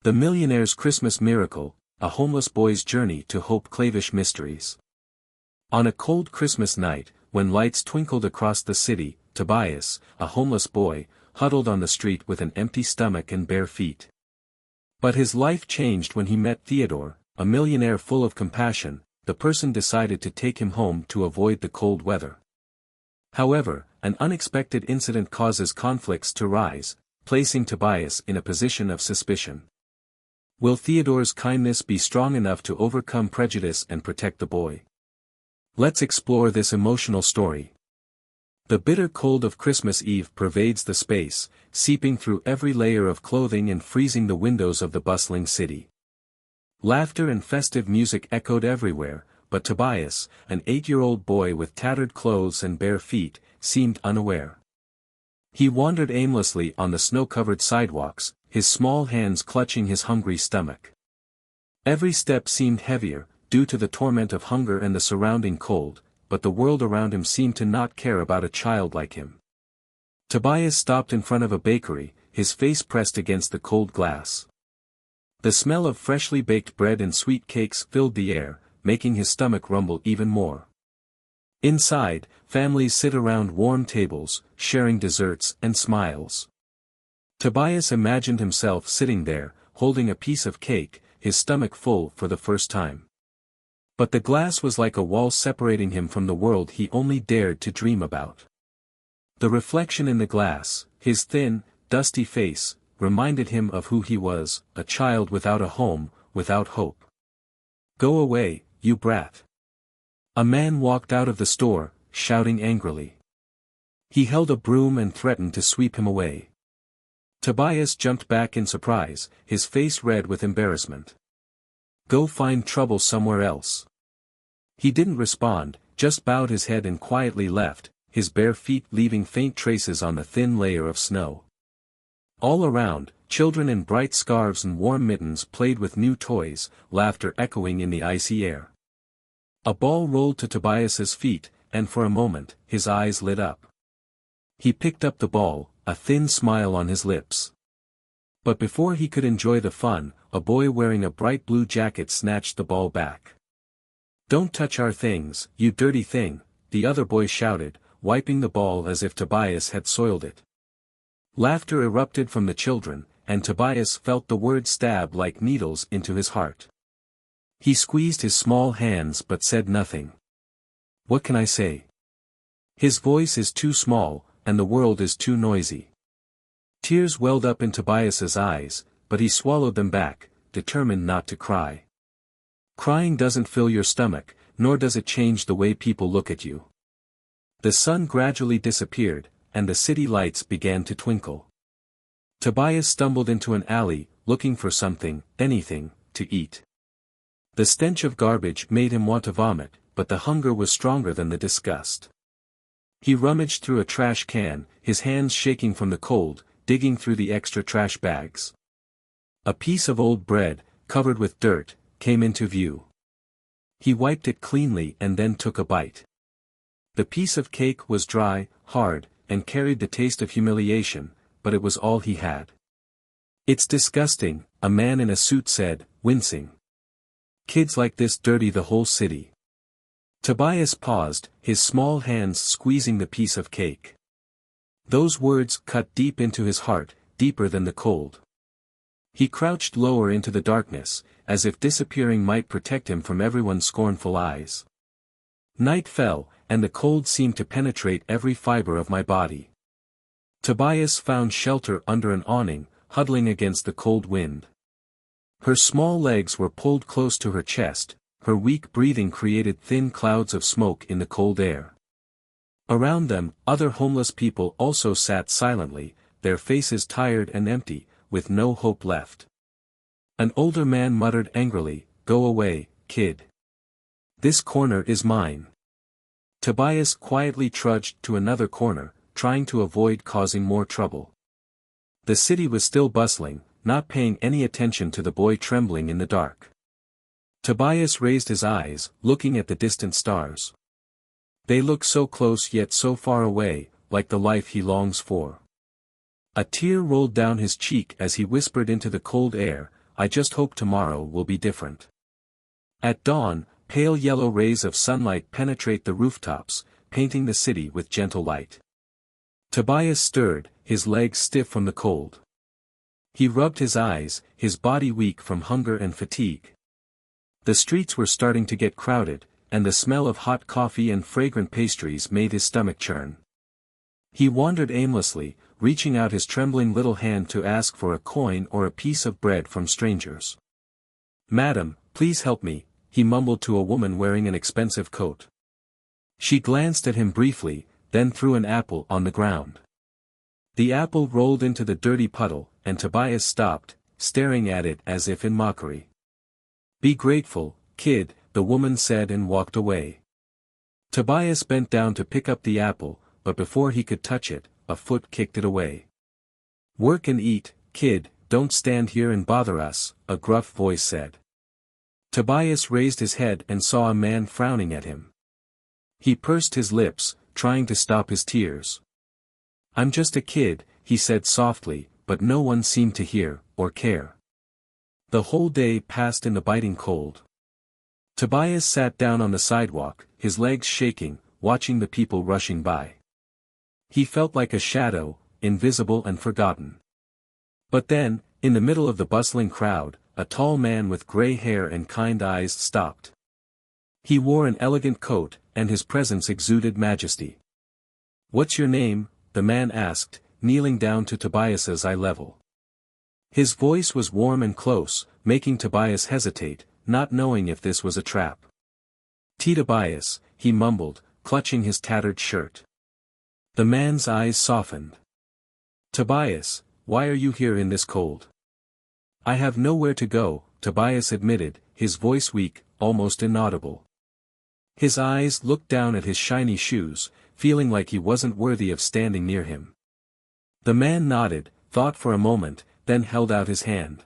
The Millionaire's Christmas Miracle, a homeless boy's journey to Hope Clavish mysteries. On a cold Christmas night, when lights twinkled across the city, Tobias, a homeless boy, huddled on the street with an empty stomach and bare feet. But his life changed when he met Theodore, a millionaire full of compassion. The person decided to take him home to avoid the cold weather. However, an unexpected incident causes conflicts to rise, placing Tobias in a position of suspicion. Will Theodore's kindness be strong enough to overcome prejudice and protect the boy? Let's explore this emotional story. The bitter cold of Christmas Eve pervades the space, seeping through every layer of clothing and freezing the windows of the bustling city. Laughter and festive music echoed everywhere, but Tobias, an 8-year-old boy with tattered clothes and bare feet, seemed unaware. He wandered aimlessly on the snow-covered sidewalks, his small hands clutching his hungry stomach. Every step seemed heavier, due to the torment of hunger and the surrounding cold, but the world around him seemed to not care about a child like him. Tobias stopped in front of a bakery, his face pressed against the cold glass. The smell of freshly baked bread and sweet cakes filled the air, making his stomach rumble even more. Inside, families sit around warm tables, sharing desserts and smiles. Tobias imagined himself sitting there, holding a piece of cake, his stomach full for the first time. But the glass was like a wall separating him from the world he only dared to dream about. The reflection in the glass, his thin, dusty face, reminded him of who he was, a child without a home, without hope. "Go away, you brat." A man walked out of the store, shouting angrily. He held a broom and threatened to sweep him away. Tobias jumped back in surprise, his face red with embarrassment. "Go find trouble somewhere else." He didn't respond, just bowed his head and quietly left, his bare feet leaving faint traces on the thin layer of snow. All around, children in bright scarves and warm mittens played with new toys, laughter echoing in the icy air. A ball rolled to Tobias's feet, and for a moment, his eyes lit up. He picked up the ball, a thin smile on his lips. But before he could enjoy the fun, a boy wearing a bright blue jacket snatched the ball back. "Don't touch our things, you dirty thing," the other boy shouted, wiping the ball as if Tobias had soiled it. Laughter erupted from the children, and Tobias felt the words stab like needles into his heart. He squeezed his small hands but said nothing. "What can I say? His voice is too small, and the world is too noisy." Tears welled up in Tobias's eyes, but he swallowed them back, determined not to cry. Crying doesn't fill your stomach, nor does it change the way people look at you. The sun gradually disappeared, and the city lights began to twinkle. Tobias stumbled into an alley, looking for something, anything, to eat. The stench of garbage made him want to vomit, but the hunger was stronger than the disgust. He rummaged through a trash can, his hands shaking from the cold, digging through the extra trash bags. A piece of old bread, covered with dirt, came into view. He wiped it cleanly and then took a bite. The piece of cake was dry, hard, and carried the taste of humiliation, but it was all he had. "It's disgusting," a man in a suit said, wincing. "Kids like this dirty the whole city." Tobias paused, his small hands squeezing the piece of cake. Those words cut deep into his heart, deeper than the cold. He crouched lower into the darkness, as if disappearing might protect him from everyone's scornful eyes. Night fell, and the cold seemed to penetrate every fiber of my body. Tobias found shelter under an awning, huddling against the cold wind. Her small legs were pulled close to her chest, her weak breathing created thin clouds of smoke in the cold air. Around them, other homeless people also sat silently, their faces tired and empty, with no hope left. An older man muttered angrily, "Go away, kid. This corner is mine." Tobias quietly trudged to another corner, trying to avoid causing more trouble. The city was still bustling, not paying any attention to the boy trembling in the dark. Tobias raised his eyes, looking at the distant stars. They look so close yet so far away, like the life he longs for. A tear rolled down his cheek as he whispered into the cold air, I just hope tomorrow will be different. At dawn, pale yellow rays of sunlight penetrate the rooftops, painting the city with gentle light. Tobias stirred, his legs stiff from the cold. He rubbed his eyes, his body weak from hunger and fatigue. The streets were starting to get crowded, and the smell of hot coffee and fragrant pastries made his stomach churn. He wandered aimlessly, reaching out his trembling little hand to ask for a coin or a piece of bread from strangers. "Madam, please help me," he mumbled to a woman wearing an expensive coat. She glanced at him briefly, then threw an apple on the ground. The apple rolled into the dirty puddle, and Tobias stopped, staring at it as if in mockery. "Be grateful, kid," the woman said and walked away. Tobias bent down to pick up the apple, but before he could touch it, a foot kicked it away. "Work and eat, kid, don't stand here and bother us," a gruff voice said. Tobias raised his head and saw a man frowning at him. He pursed his lips, trying to stop his tears. "I'm just a kid," he said softly, but no one seemed to hear, or care. The whole day passed in the biting cold. Tobias sat down on the sidewalk, his legs shaking, watching the people rushing by. He felt like a shadow, invisible and forgotten. But then, in the middle of the bustling crowd, a tall man with gray hair and kind eyes stopped. He wore an elegant coat, and his presence exuded majesty. "What's your name?" the man asked, kneeling down to Tobias's eye level. His voice was warm and close, making Tobias hesitate, not knowing if this was a trap. "Tobias," he mumbled, clutching his tattered shirt. The man's eyes softened. "Tobias, why are you here in this cold?" "I have nowhere to go," Tobias admitted, his voice weak, almost inaudible. His eyes looked down at his shiny shoes, feeling like he wasn't worthy of standing near him. The man nodded, thought for a moment, then held out his hand.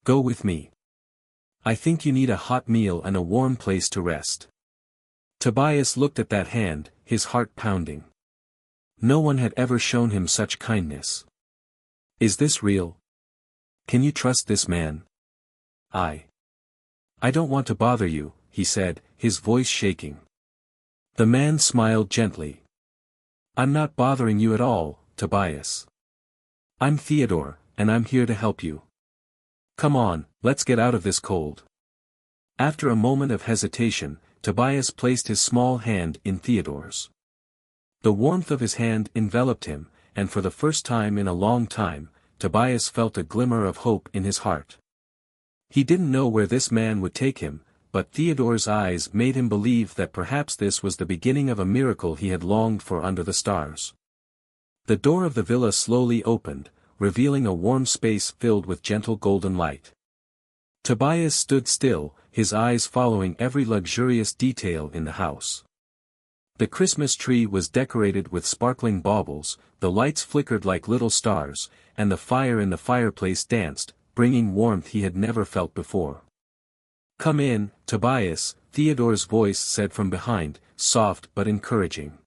"Go with me. I think you need a hot meal and a warm place to rest." Tobias looked at that hand, his heart pounding. No one had ever shown him such kindness. "Is this real? Can you trust this man?" I don't want to bother you," he said, his voice shaking. The man smiled gently. "I'm not bothering you at all, Tobias. I'm Theodore, and I'm here to help you. Come on, let's get out of this cold." After a moment of hesitation, Tobias placed his small hand in Theodore's. The warmth of his hand enveloped him, and for the first time in a long time, Tobias felt a glimmer of hope in his heart. He didn't know where this man would take him, but Theodore's eyes made him believe that perhaps this was the beginning of a miracle he had longed for under the stars. The door of the villa slowly opened, revealing a warm space filled with gentle golden light. Tobias stood still, his eyes following every luxurious detail in the house. The Christmas tree was decorated with sparkling baubles, the lights flickered like little stars, and the fire in the fireplace danced, bringing warmth he had never felt before. "Come in, Tobias," Theodore's voice said from behind, soft but encouraging.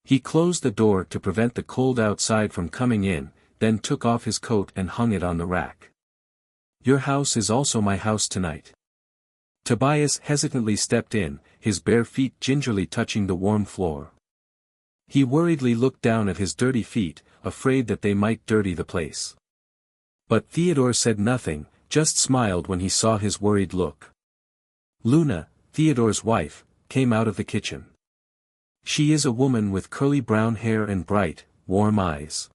He closed the door to prevent the cold outside from coming in, then took off his coat and hung it on the rack. "Your house is also my house tonight." Tobias hesitantly stepped in, his bare feet gingerly touching the warm floor. He worriedly looked down at his dirty feet, afraid that they might dirty the place. But Theodore said nothing, just smiled when he saw his worried look. Luna, Theodore's wife, came out of the kitchen. She is a woman with curly brown hair and bright, warm eyes.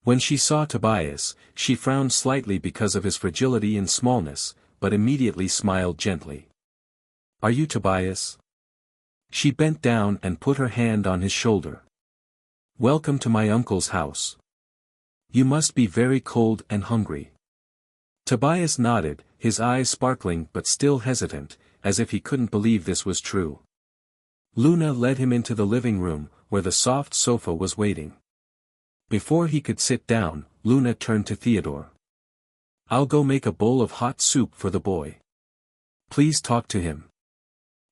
When she saw Tobias, she frowned slightly because of his fragility and smallness, but immediately smiled gently. "Are you Tobias?" She bent down and put her hand on his shoulder. "Welcome to my uncle's house. You must be very cold and hungry." Tobias nodded, his eyes sparkling but still hesitant, as if he couldn't believe this was true. Luna led him into the living room, where the soft sofa was waiting. Before he could sit down, Luna turned to Theodore. "I'll go make a bowl of hot soup for the boy. Please talk to him."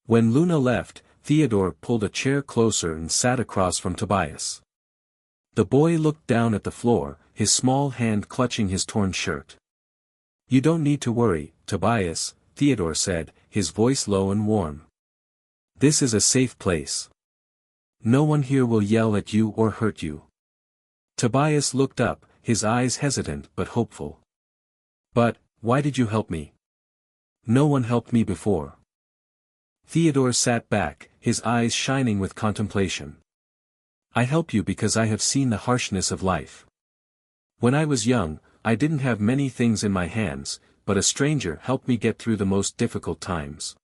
When Luna left, Theodore pulled a chair closer and sat across from Tobias. The boy looked down at the floor, his small hand clutching his torn shirt. You don't need to worry, Tobias, Theodore said, his voice low and warm. This is a safe place. No one here will yell at you or hurt you. Tobias looked up, his eyes hesitant but hopeful. But, why did you help me? No one helped me before. Theodore sat back, his eyes shining with contemplation. I help you because I have seen the harshness of life. When I was young, I didn't have many things in my hands, but a stranger helped me get through the most difficult times.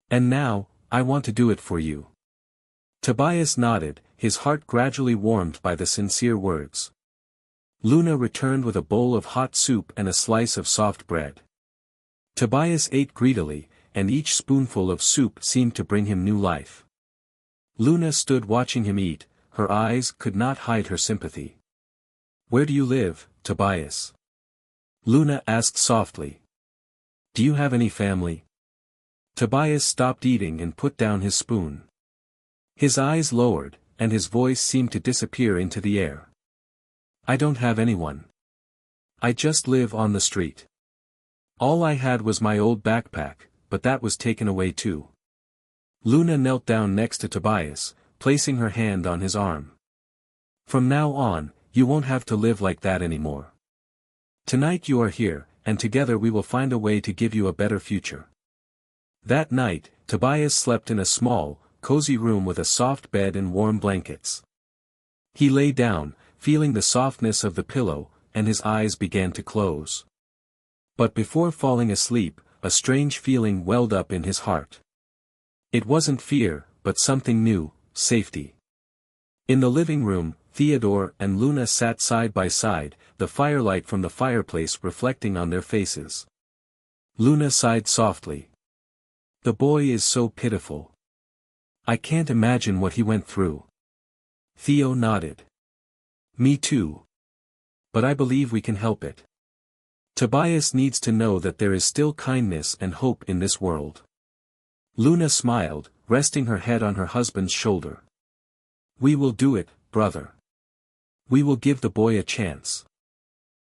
And now, I want to do it for you. Tobias nodded, his heart gradually warmed by the sincere words. Luna returned with a bowl of hot soup and a slice of soft bread. Tobias ate greedily, and each spoonful of soup seemed to bring him new life. Luna stood watching him eat, her eyes could not hide her sympathy. Where do you live, Tobias? Luna asked softly. Do you have any family? Tobias stopped eating and put down his spoon. His eyes lowered, and his voice seemed to disappear into the air. I don't have anyone. I just live on the street. All I had was my old backpack, but that was taken away too. Luna knelt down next to Tobias, placing her hand on his arm. From now on, you won't have to live like that anymore. Tonight you are here, and together we will find a way to give you a better future. That night, Tobias slept in a small, cozy room with a soft bed and warm blankets. He lay down, feeling the softness of the pillow, and his eyes began to close. But before falling asleep, a strange feeling welled up in his heart. It wasn't fear, but something new, safety. In the living room, Theodore and Luna sat side by side, the firelight from the fireplace reflecting on their faces. Luna sighed softly. The boy is so pitiful. I can't imagine what he went through. Theo nodded. Me too. But I believe we can help it. Tobias needs to know that there is still kindness and hope in this world. Luna smiled, resting her head on her husband's shoulder. We will do it, brother. We will give the boy a chance.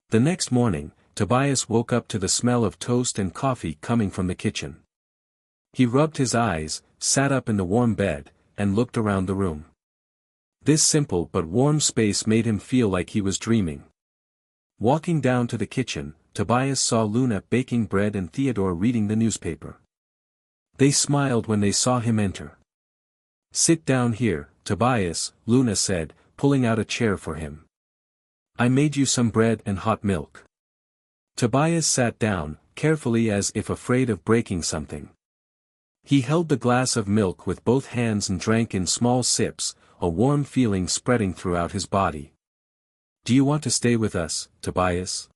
The next morning, Tobias woke up to the smell of toast and coffee coming from the kitchen. He rubbed his eyes, sat up in the warm bed, and looked around the room. This simple but warm space made him feel like he was dreaming. Walking down to the kitchen, Tobias saw Luna baking bread and Theodore reading the newspaper. They smiled when they saw him enter. Sit down here, Tobias, Luna said, pulling out a chair for him. I made you some bread and hot milk. Tobias sat down, carefully as if afraid of breaking something. He held the glass of milk with both hands and drank in small sips, a warm feeling spreading throughout his body. Do you want to stay with us, Tobias?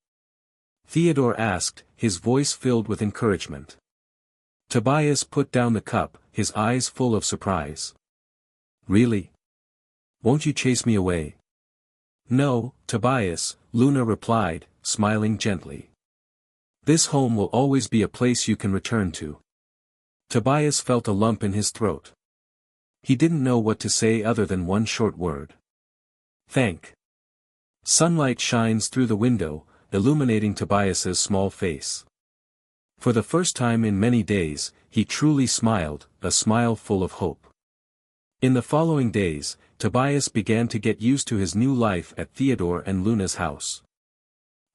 Theodore asked, his voice filled with encouragement. Tobias put down the cup, his eyes full of surprise. Really? Won't you chase me away? No, Tobias, Luna replied, smiling gently. This home will always be a place you can return to. Tobias felt a lump in his throat. He didn't know what to say other than one short word. Thank. Sunlight shines through the window, illuminating Tobias's small face. For the first time in many days, he truly smiled, a smile full of hope. In the following days, Tobias began to get used to his new life at Theodore and Luna's house.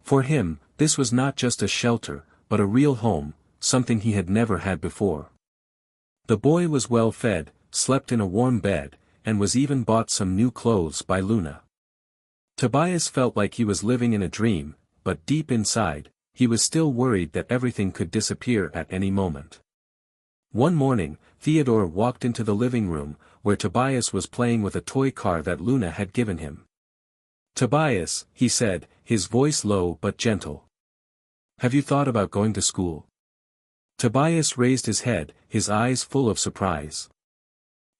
For him, this was not just a shelter, but a real home, something he had never had before. The boy was well fed, slept in a warm bed, and was even bought some new clothes by Luna. Tobias felt like he was living in a dream, but deep inside, he was still worried that everything could disappear at any moment. One morning, Theodore walked into the living room, where Tobias was playing with a toy car that Luna had given him. Tobias, he said, his voice low but gentle. Have you thought about going to school? Tobias raised his head, his eyes full of surprise.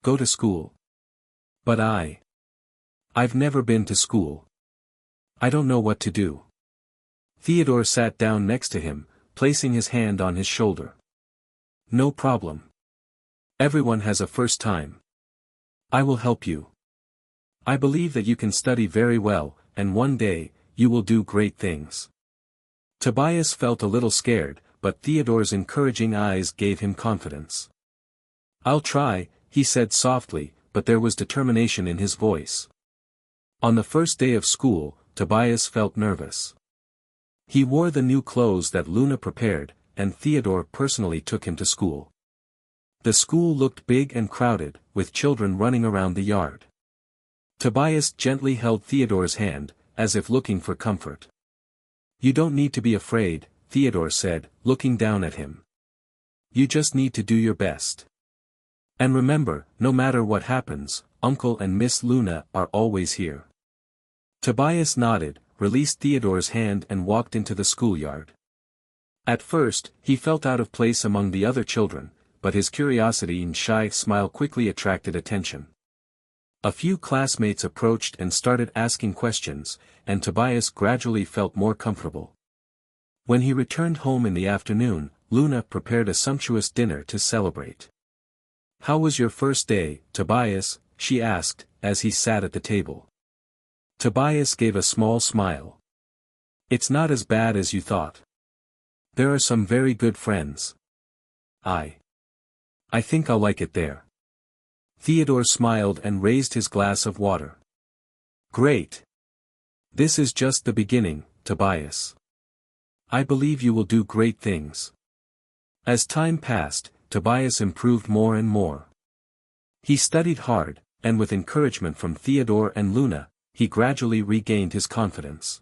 Go to school? But I've never been to school. I don't know what to do. Theodore sat down next to him, placing his hand on his shoulder. No problem. Everyone has a first time. I will help you. I believe that you can study very well, and one day, you will do great things. Tobias felt a little scared, but Theodore's encouraging eyes gave him confidence. "I'll try," he said softly, but there was determination in his voice. On the first day of school, Tobias felt nervous. He wore the new clothes that Luna prepared, and Theodore personally took him to school. The school looked big and crowded, with children running around the yard. Tobias gently held Theodore's hand, as if looking for comfort. "You don't need to be afraid," Theodore said, looking down at him. "You just need to do your best. And remember, no matter what happens, Uncle and Miss Luna are always here." Tobias nodded, released Theodore's hand and walked into the schoolyard. At first, he felt out of place among the other children, but his curiosity and shy smile quickly attracted attention. A few classmates approached and started asking questions, and Tobias gradually felt more comfortable. When he returned home in the afternoon, Luna prepared a sumptuous dinner to celebrate. "How was your first day, Tobias?" she asked, as he sat at the table. Tobias gave a small smile. "It's not as bad as you thought. There are some very good friends. I think I'll like it there." Theodore smiled and raised his glass of water. "Great. This is just the beginning, Tobias. I believe you will do great things." As time passed, Tobias improved more and more. He studied hard, and with encouragement from Theodore and Luna, he gradually regained his confidence.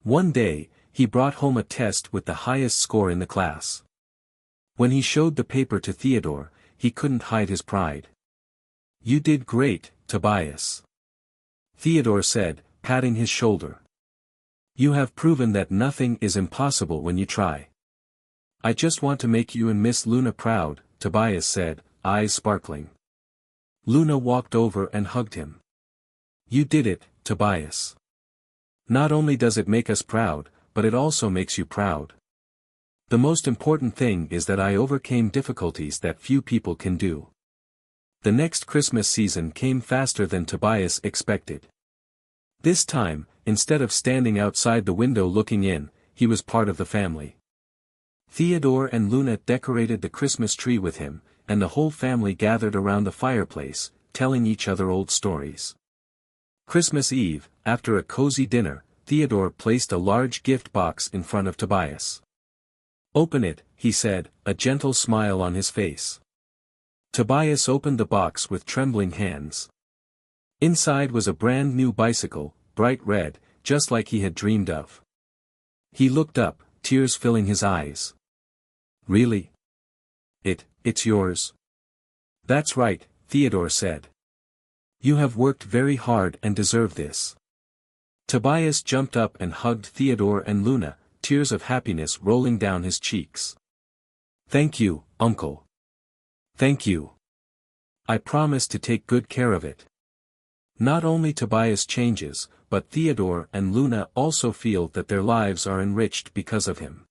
One day, he brought home a test with the highest score in the class. When he showed the paper to Theodore, he couldn't hide his pride. "You did great, Tobias," Theodore said, patting his shoulder. "You have proven that nothing is impossible when you try." "I just want to make you and Miss Luna proud," Tobias said, eyes sparkling. Luna walked over and hugged him. "You did it, Tobias. Not only does it make us proud, but it also makes you proud. The most important thing is that I overcame difficulties that few people can do." The next Christmas season came faster than Tobias expected. This time, instead of standing outside the window looking in, he was part of the family. Theodore and Luna decorated the Christmas tree with him, and the whole family gathered around the fireplace, telling each other old stories. Christmas Eve, after a cozy dinner, Theodore placed a large gift box in front of Tobias. "Open it," he said, a gentle smile on his face. Tobias opened the box with trembling hands. Inside was a brand new bicycle, bright red, just like he had dreamed of. He looked up, tears filling his eyes. "Really? It's yours?" "That's right," Theodore said. "You have worked very hard and deserve this." Tobias jumped up and hugged Theodore and Luna, tears of happiness rolling down his cheeks. "Thank you, Uncle. Thank you. I promise to take good care of it." Not only Tobias changes, but Theodore and Luna also feel that their lives are enriched because of him.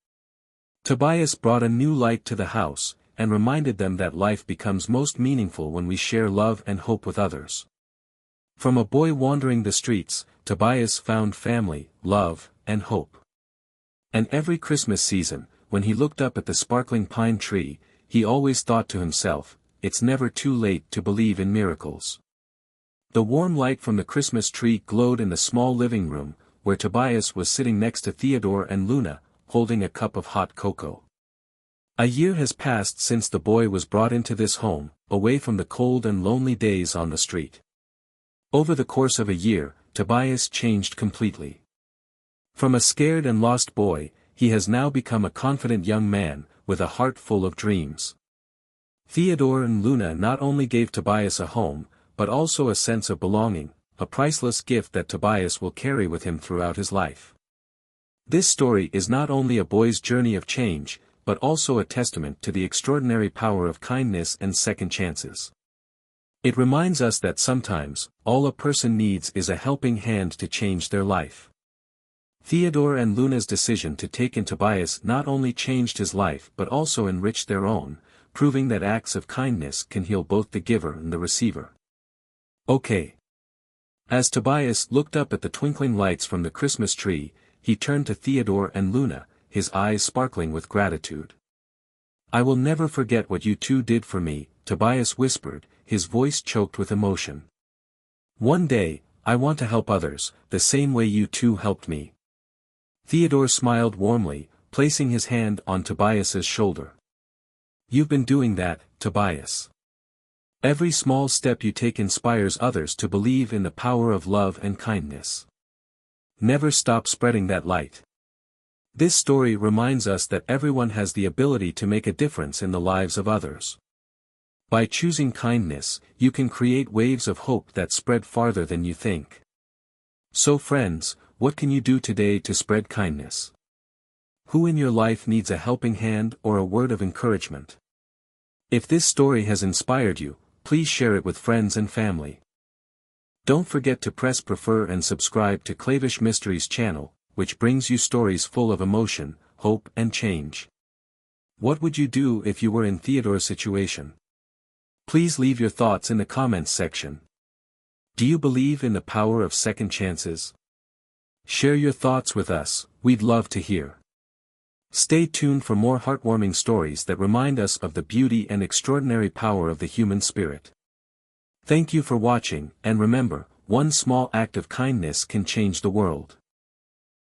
Tobias brought a new light to the house, and reminded them that life becomes most meaningful when we share love and hope with others. From a boy wandering the streets, Tobias found family, love, and hope. And every Christmas season, when he looked up at the sparkling pine tree, he always thought to himself, "It's never too late to believe in miracles." The warm light from the Christmas tree glowed in the small living room, where Tobias was sitting next to Theodore and Luna, holding a cup of hot cocoa. A year has passed since the boy was brought into this home, away from the cold and lonely days on the street. Over the course of a year, Tobias changed completely. From a scared and lost boy, he has now become a confident young man, with a heart full of dreams. Theodore and Luna not only gave Tobias a home, but also a sense of belonging, a priceless gift that Tobias will carry with him throughout his life. This story is not only a boy's journey of change, but also a testament to the extraordinary power of kindness and second chances. It reminds us that sometimes, all a person needs is a helping hand to change their life. Theodore and Luna's decision to take in Tobias not only changed his life but also enriched their own, proving that acts of kindness can heal both the giver and the receiver. Okay. As Tobias looked up at the twinkling lights from the Christmas tree, he turned to Theodore and Luna, his eyes sparkling with gratitude. "I will never forget what you two did for me," Tobias whispered, his voice choked with emotion. "One day, I want to help others, the same way you two helped me." Theodore smiled warmly, placing his hand on Tobias's shoulder. "You've been doing that, Tobias. Every small step you take inspires others to believe in the power of love and kindness. Never stop spreading that light." This story reminds us that everyone has the ability to make a difference in the lives of others. By choosing kindness, you can create waves of hope that spread farther than you think. So friends, what can you do today to spread kindness? Who in your life needs a helping hand or a word of encouragement? If this story has inspired you, please share it with friends and family. Don't forget to press prefer and subscribe to Clavish Mysteries channel, which brings you stories full of emotion, hope and change. What would you do if you were in Theodore's situation? Please leave your thoughts in the comments section. Do you believe in the power of second chances? Share your thoughts with us, we'd love to hear. Stay tuned for more heartwarming stories that remind us of the beauty and extraordinary power of the human spirit. Thank you for watching, and remember, one small act of kindness can change the world.